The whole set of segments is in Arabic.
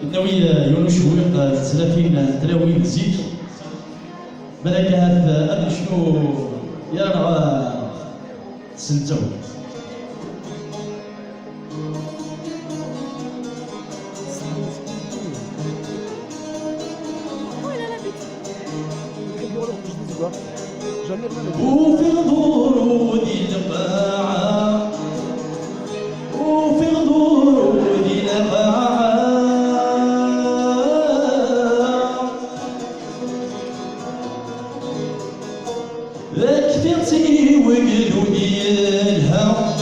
ناوي يونس شويق 30 تلاوي زيت ملاك هاد شنو يا سنتو وفي الغرود الباعة وفي الغرود الباعة كثرتي وقلودي الها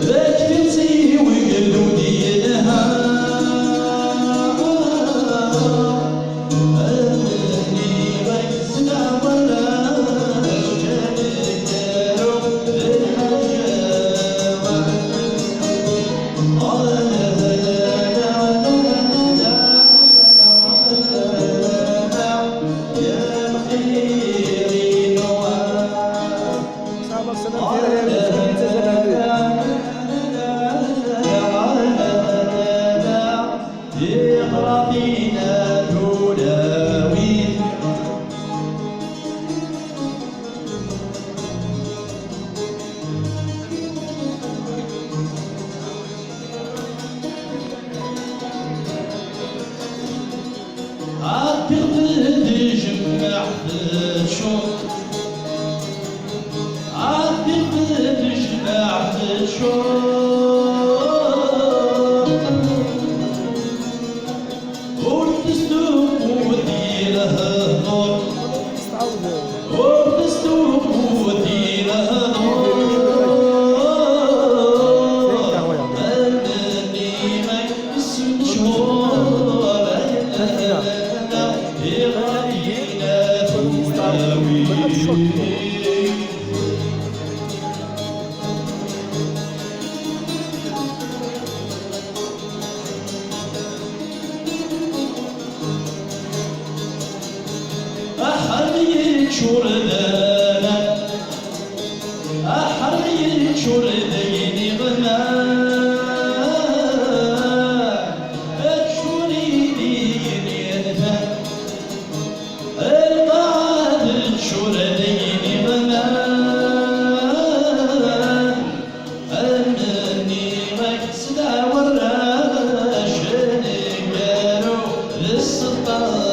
كثرتي وقلودي الها شردانا أحري شردين غنى أكشوري ديني أنت القعد شردين غنى أمني مكسدا وراش نقارو للسلطان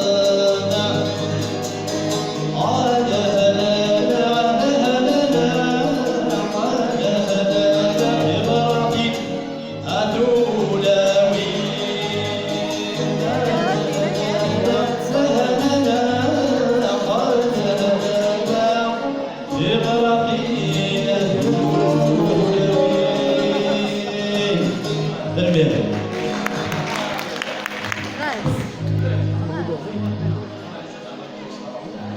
Nice.